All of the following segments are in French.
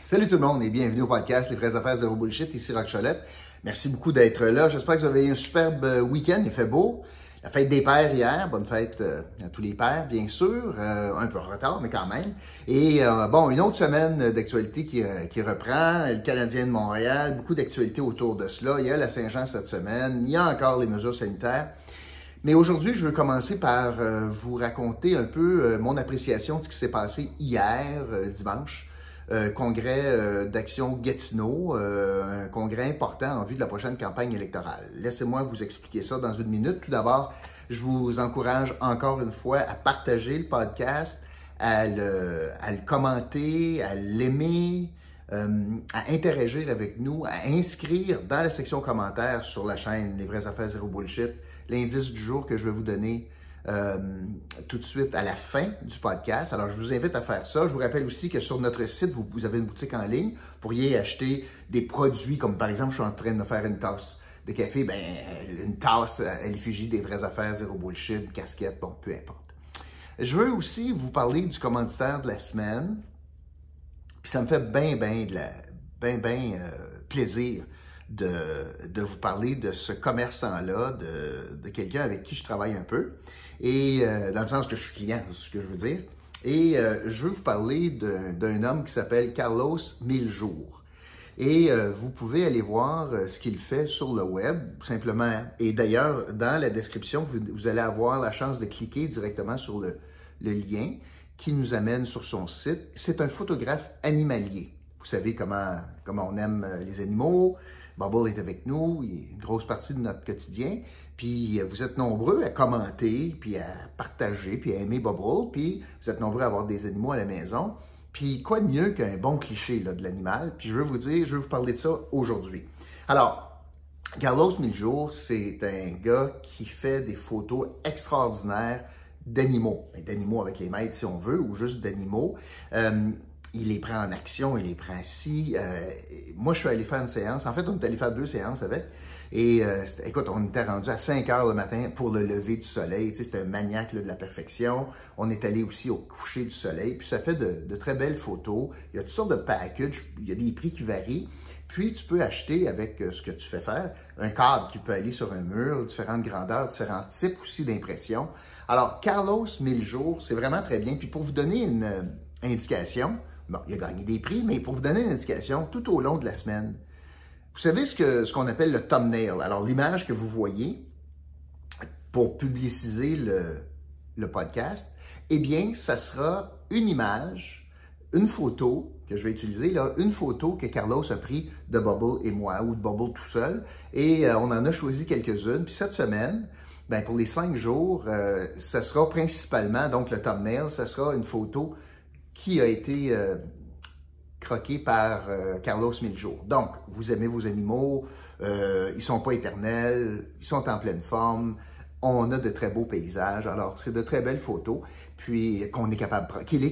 Salut tout le monde et bienvenue au podcast Les vraies affaires zéro bullshit, ici Roch Cholette. Merci beaucoup d'être là. J'espère que vous avez eu un superbe week-end, il fait beau. La fête des pères hier, bonne fête à tous les pères, bien sûr, un peu en retard, mais quand même. Et bon, une autre semaine d'actualité qui reprend, le Canadien de Montréal, beaucoup d'actualités autour de cela. Il y a la Saint-Jean cette semaine, il y a encore les mesures sanitaires. Mais aujourd'hui, je veux commencer par vous raconter un peu mon appréciation de ce qui s'est passé hier, dimanche. Congrès d'Action Gatineau, un congrès important en vue de la prochaine campagne électorale. Laissez-moi vous expliquer ça dans une minute. Tout d'abord, je vous encourage encore une fois à partager le podcast, à le commenter, à l'aimer, à interagir avec nous, à inscrire dans la section commentaires sur la chaîne Les vraies affaires zéro bullshit l'indice du jour que je vais vous donner tout de suite à la fin du podcast. Alors, je vous invite à faire ça. Je vous rappelle aussi que sur notre site, vous avez une boutique en ligne. Vous pourriez acheter des produits comme, par exemple, je suis en train de me faire une tasse de café. Ben, une tasse à l'effigie des vraies affaires, zéro bullshit, une casquette, bon, peu importe. Je veux aussi vous parler du commanditaire de la semaine. Puis ça me fait bien plaisir de vous parler de ce commerçant-là, de quelqu'un avec qui je travaille un peu. Et dans le sens que je suis client, c'est ce que je veux dire. Et je veux vous parler d'un homme qui s'appelle Carlos Miljour. Et vous pouvez aller voir ce qu'il fait sur le web, simplement. Et d'ailleurs, dans la description, vous allez avoir la chance de cliquer directement sur le lien qui nous amène sur son site. C'est un photographe animalier. Vous savez comment on aime les animaux. Bubble est avec nous, il est une grosse partie de notre quotidien. Puis vous êtes nombreux à commenter, puis à partager, puis à aimer Bubble. Puis vous êtes nombreux à avoir des animaux à la maison. Puis quoi de mieux qu'un bon cliché là, de l'animal? Puis je veux vous parler de ça aujourd'hui. Alors, Carlos Miljour, c'est un gars qui fait des photos extraordinaires d'animaux. D'animaux avec les maîtres si on veut, ou juste d'animaux. Il les prend en action, il les prend assis. Moi, je suis allé faire une séance. En fait, on est allé faire 2 séances avec. Et écoute, on était rendu à 5 heures le matin pour le lever du soleil. Tu sais, c'était un maniaque là, de la perfection. On est allé aussi au coucher du soleil. Puis ça fait de très belles photos. Il y a toutes sortes de packages. Il y a des prix qui varient. Puis tu peux acheter avec ce que tu fais faire un cadre qui peut aller sur un mur, différentes grandeurs, différents types aussi d'impression. Alors, Carlos Miljour, c'est vraiment très bien. Puis pour vous donner une indication, bon, il a gagné des prix, mais pour vous donner une indication, tout au long de la semaine, vous savez ce qu'on appelle le thumbnail. Alors, l'image que vous voyez pour publiciser le podcast, eh bien, ça sera une image, une photo que je vais utiliser, là, une photo que Carlos a pris de Bubble et moi, ou de Bubble tout seul, et on en a choisi quelques-unes. Puis cette semaine, ben, pour les 5 jours, ça sera principalement, donc le thumbnail, ça sera une photo qui a été croqué par Carlos Miljour. Donc, vous aimez vos animaux, ils sont pas éternels, ils sont en pleine forme, on a de très beaux paysages, alors c'est de très belles photos, puis qu'il est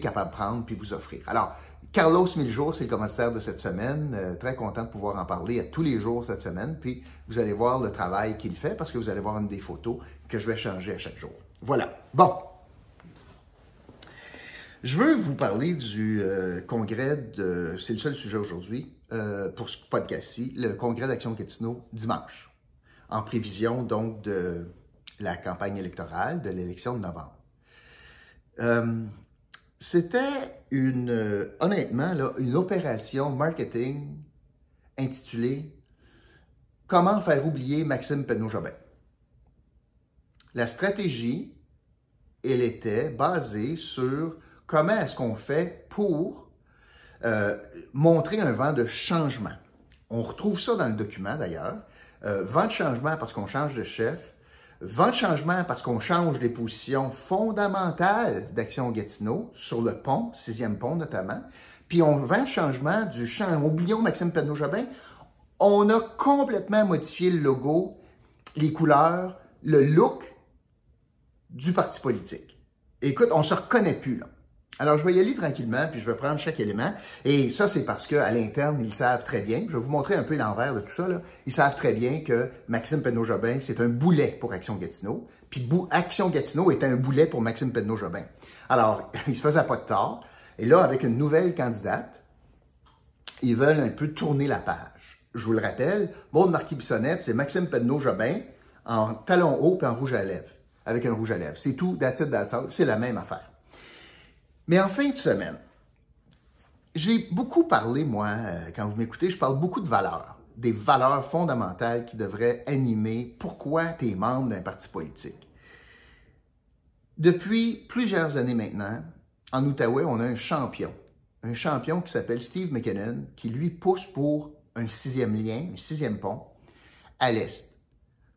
capable de prendre puis vous offrir. Alors, Carlos Miljour, c'est le commanditaire de cette semaine, très content de pouvoir en parler à tous les jours cette semaine, puis vous allez voir le travail qu'il fait, parce que vous allez voir une des photos que je vais changer à chaque jour. Voilà. Bon. Je veux vous parler du congrès c'est le seul sujet aujourd'hui pour ce podcast-ci, le congrès d'Action Gatineau dimanche, en prévision donc de la campagne électorale de l'élection de novembre. C'était honnêtement, là, une opération marketing intitulée « Comment faire oublier Maxime Penneau-Jobin ». La stratégie, elle était basée sur comment est-ce qu'on fait pour montrer un vent de changement. On retrouve ça dans le document d'ailleurs. Vent de changement parce qu'on change de chef. Vent de changement parce qu'on change des positions fondamentales d'Action Gatineau sur le pont, 6e pont notamment. Puis vent de changement du champ. Oublions Maxime Penneau-Jobin. On a complètement modifié le logo, les couleurs, le look du parti politique. Écoute, on se reconnaît plus là. Alors, je vais y aller tranquillement, puis je vais prendre chaque élément. Et ça, c'est parce qu'à l'interne, ils savent très bien, je vais vous montrer un peu l'envers de tout ça, là. Ils savent très bien que Maxime Penneau-Jobin, c'est un boulet pour Action Gatineau, puis Action Gatineau est un boulet pour Maxime Penneau-Jobin. Alors, il se faisait pas de tort. Et là, avec une nouvelle candidate, ils veulent un peu tourner la page. Je vous le rappelle, Maude Marquis-Bissonnette, c'est Maxime Pedneau-Jobin en talons hauts et en rouge à lèvres, avec un rouge à lèvres. C'est tout, that's it, that's all, c'est la même affaire. Mais en fin de semaine, j'ai beaucoup parlé, moi, quand vous m'écoutez, je parle beaucoup de valeurs, des valeurs fondamentales qui devraient animer pourquoi tu es membre d'un parti politique. Depuis plusieurs années maintenant, en Outaouais, on a un champion qui s'appelle Steve McKinnon, qui lui pousse pour un 6e lien, un 6e pont à l'Est,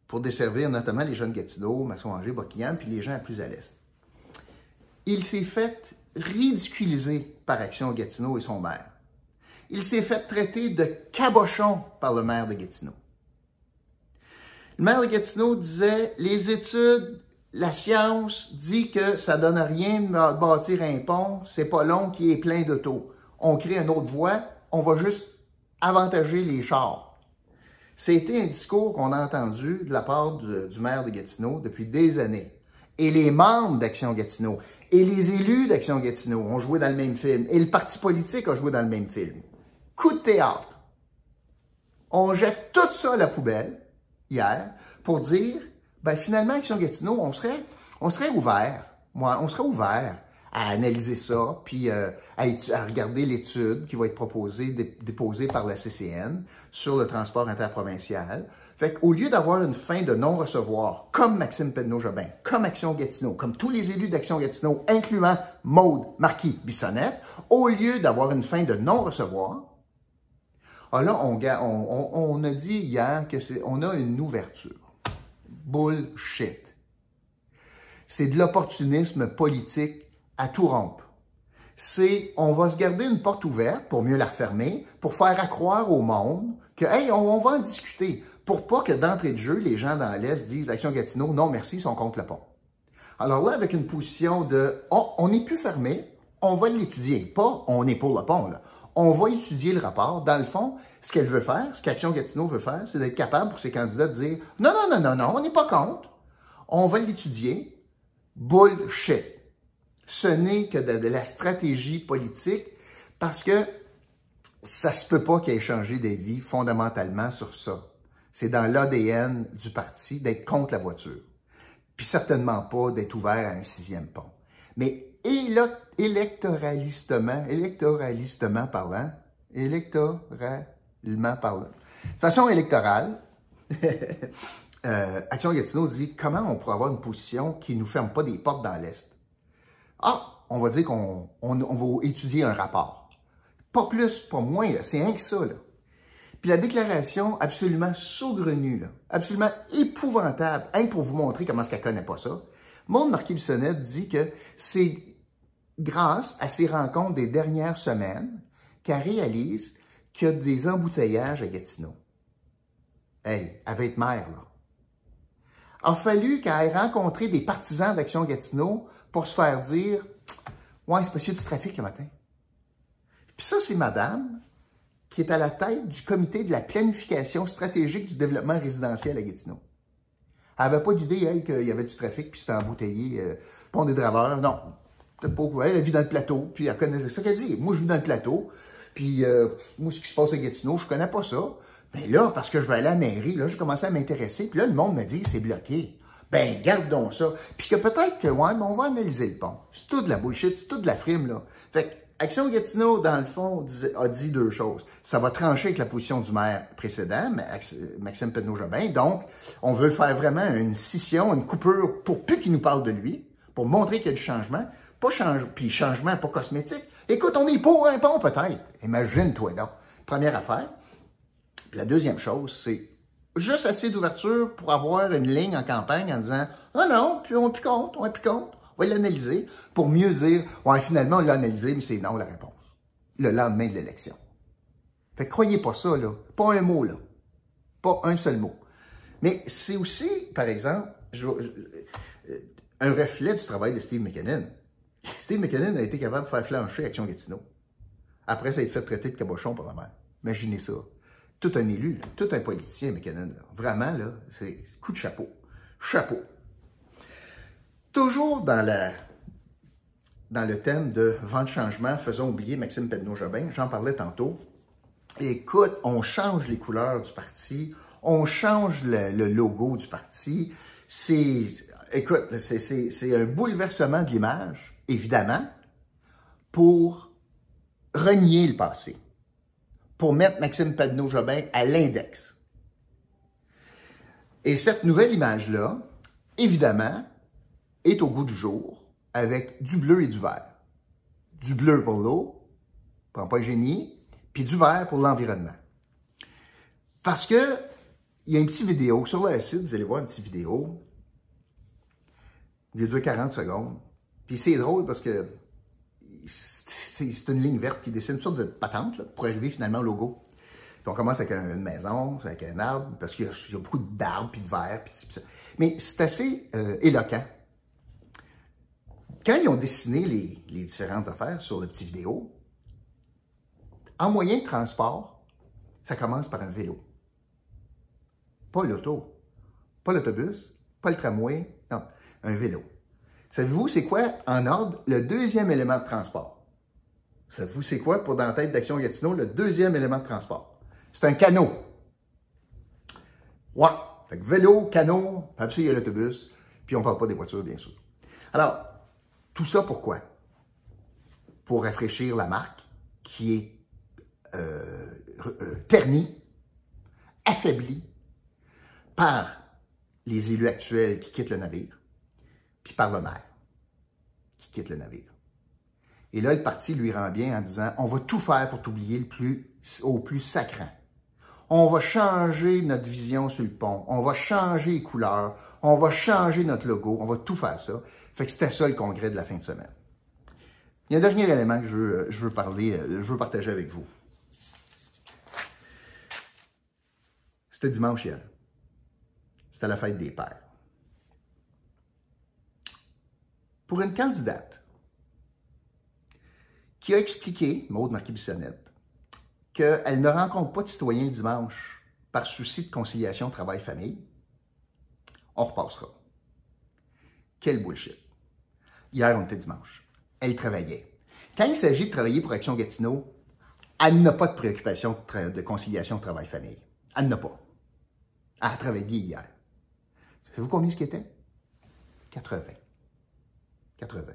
pour desservir notamment les jeunes Gatineau, Masson-Angers, Buckingham, puis les gens plus à l'Est. Il s'est fait ridiculiser par Action Gatineau et son maire. Il s'est fait traiter de cabochon par le maire de Gatineau. Le maire de Gatineau disait, les études, la science dit que ça donne rien de bâtir un pont, c'est pas long qu'il est plein d'autos. On crée une autre voie, on va juste avantager les chars. C'était un discours qu'on a entendu de la part du maire de Gatineau depuis des années. Et les membres d'Action Gatineau et les élus d'Action Gatineau ont joué dans le même film. Et le parti politique a joué dans le même film. Coup de théâtre. On jette tout ça à la poubelle, hier, pour dire, ben finalement, Action Gatineau, on serait ouvert. Moi, on serait ouvert à analyser ça, puis à regarder l'étude qui va être déposée par la CCN sur le transport interprovincial. Fait qu'au lieu d'avoir une fin de non-recevoir, comme Maxime Pedneau-Jobin, comme Action Gatineau, comme tous les élus d'Action Gatineau, incluant Maude Marquis-Bissonnette, au lieu d'avoir une fin de non-recevoir, là, on a dit hier qu'on a une ouverture. Bullshit. C'est de l'opportunisme politique à tout rompre. On va se garder une porte ouverte pour mieux la refermer, pour faire accroire au monde que, hey, on va en discuter, pour pas que d'entrée de jeu, les gens dans l'Est disent Action Gatineau, non merci, ils sont contre le pont. Alors là, avec une position de, on n'est plus fermé, on va l'étudier, pas on est pour le pont, là. On va étudier le rapport. Dans le fond, ce qu'elle veut faire, ce qu'Action Gatineau veut faire, c'est d'être capable pour ses candidats de dire non, on n'est pas contre. On va l'étudier. Bullshit. Ce n'est que de la stratégie politique parce que ça se peut pas qu'il ait changé d'avis fondamentalement sur ça. C'est dans l'ADN du parti d'être contre la voiture. Puis certainement pas d'être ouvert à un 6e pont. Mais électoralement parlant, de façon électorale, Action Gatineau dit comment on pourrait avoir une position qui ne nous ferme pas des portes dans l'Est. On va dire qu'on va étudier un rapport. Pas plus, pas moins, c'est rien que ça. Là. Puis la déclaration absolument saugrenue, là, absolument épouvantable, rien que pour vous montrer comment est-ce qu'elle ne connaît pas ça, Maude Marquis-Bissonnette dit que c'est grâce à ses rencontres des dernières semaines qu'elle réalise qu'il y a des embouteillages à Gatineau. Hey, elle va être maire, là. Il a fallu qu'elle ait rencontré des partisans d'Action Gatineau pour se faire dire « Ouais, c'est parce qu'il y a du trafic le matin. » Puis ça, c'est madame qui est à la tête du comité de la planification stratégique du développement résidentiel à Gatineau. Elle n'avait pas d'idée, elle, qu'il y avait du trafic, puis c'était embouteillé, pont des Draveurs. Non, peut-être pas. Elle vit dans le plateau, puis elle connaissait ça qu'elle dit. Moi, je vis dans le plateau, puis moi, ce qui se passe à Gatineau, je connais pas ça. Mais là, parce que je vais aller à la mairie, là, j'ai commencé à m'intéresser, puis là, le monde me dit, c'est bloqué. Ben, garde donc ça. Puis que peut-être que, ouais, mais on va analyser le pont. C'est tout de la bullshit, c'est tout de la frime, là. Fait que, Action Gatineau, dans le fond, a dit deux choses. Ça va trancher avec la position du maire précédent, Maxime Pedneau-Jobin. Donc, on veut faire vraiment une scission, une coupure, pour plus qu'il nous parle de lui, pour montrer qu'il y a du changement. Puis changement pas cosmétique. Écoute, on est pour un pont, peut-être. Imagine-toi donc. Première affaire. Puis la deuxième chose, c'est juste assez d'ouverture pour avoir une ligne en campagne en disant « Ah non, puis on est plus contre, on va l'analyser » pour mieux dire « Ouais, finalement, on l'a analysé, mais c'est non la réponse. » Le lendemain de l'élection. Fait que croyez pas ça, là. Pas un mot, là. Pas un seul mot. Mais c'est aussi, par exemple, un reflet du travail de Steve McKinnon. Steve McKinnon a été capable de faire flancher Action Gatineau. Après, ça a été fait traiter de cabochon par la maire. Imaginez ça. Tout un élu, là, tout un politicien, McKinnon. Là. Vraiment, là, c'est coup de chapeau. Chapeau. Toujours dans le thème de vent de changement, faisons oublier Maxime Pedneau-Jobin, j'en parlais tantôt. Écoute, on change les couleurs du parti, on change le logo du parti. Écoute, c'est un bouleversement de l'image, évidemment, pour renier le passé, pour mettre Maxime Padeneau-Jobin à l'index. Et cette nouvelle image-là, évidemment, est au goût du jour avec du bleu et du vert. Du bleu pour l'eau, pour pas génie, puis du vert pour l'environnement. Parce que il y a une petite vidéo sur le site, vous allez voir une petite vidéo. Il dure 40 secondes. Puis c'est drôle parce que c'est une ligne verte qui dessine une sorte de patente là, pour arriver finalement au logo. Puis on commence avec une maison, avec un arbre, parce qu'il y a beaucoup d'arbres, puis de verre, puis ça. Mais c'est assez éloquent. Quand ils ont dessiné les différentes affaires sur la petite vidéo, en moyen de transport, ça commence par un vélo. Pas l'auto, pas l'autobus, pas le tramway, non, un vélo. Savez-vous c'est quoi, en ordre, le deuxième élément de transport? Savez-vous c'est quoi, pour dans la tête d'Action Gatineau, le deuxième élément de transport? C'est un canot. Ouais, fait que vélo, canot, après ça, il y a l'autobus, puis on ne parle pas des voitures, bien sûr. Alors, tout ça pourquoi? Pour rafraîchir la marque qui est ternie, affaiblie par les élus actuels qui quittent le navire, puis par le maire qui quitte le navire. Et là, le parti lui rend bien en disant « On va tout faire pour t'oublier au plus sacrant. On va changer notre vision sur le pont, on va changer les couleurs, on va changer notre logo, on va tout faire ça. » Fait que c'était ça le congrès de la fin de semaine. Il y a un dernier élément que je veux partager avec vous. C'était dimanche hier. C'était la fête des pères. Pour une candidate qui a expliqué, Maude Marquis-Bissonnette, qu'elle ne rencontre pas de citoyens le dimanche par souci de conciliation travail-famille, on repassera. Quel bullshit. Hier, on était dimanche. Elle travaillait. Quand il s'agit de travailler pour Action Gatineau, elle n'a pas de préoccupation de conciliation travail-famille. Elle n'a pas. Elle a travaillé hier. Savez-vous combien ce qu'était? 80. 80.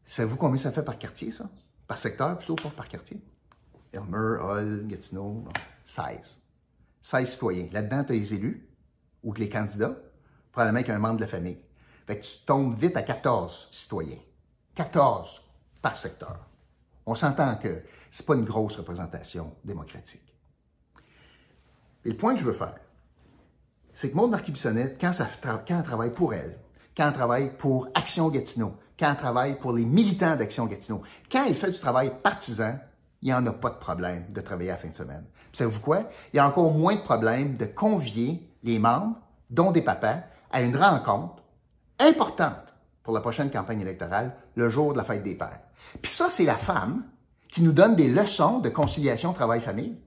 Savez-vous combien ça fait par quartier, ça? Par secteur, plutôt, pas par quartier? Elmer, Hull, Gatineau, 16. 16 citoyens. Là-dedans, tu as les élus, ou les candidats, probablement qu'un membre de la famille. Fait que tu tombes vite à 14 citoyens. 14 par secteur. On s'entend que c'est pas une grosse représentation démocratique. Et le point que je veux faire, c'est que Maude Marquis-Bissonnette, quand elle travaille pour elle, quand elle travaille pour Action Gatineau, quand elle travaille pour les militants d'Action Gatineau, quand elle fait du travail partisan, il n'y en a pas de problème de travailler à la fin de semaine. Puis savez-vous quoi? Il y a encore moins de problème de convier les membres, dont des papas, à une rencontre importante pour la prochaine campagne électorale, le jour de la fête des pères. Puis ça, c'est la femme qui nous donne des leçons de conciliation travail-famille?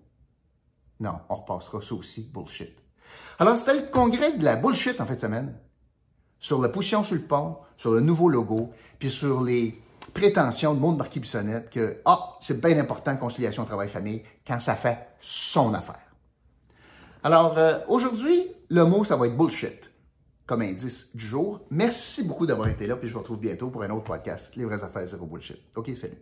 Non, on repassera ça aussi, bullshit. Alors, c'était le congrès de la bullshit en fin de semaine, sur la position sur le pont, sur le nouveau logo, puis sur les prétentions de Maude Marquis-Bissonnette que, c'est bien important, conciliation travail-famille, quand ça fait son affaire. Alors, aujourd'hui, le mot, ça va être bullshit, comme indice du jour. Merci beaucoup d'avoir été là, puis je vous retrouve bientôt pour un autre podcast, Les vraies affaires zéro bullshit. OK, salut.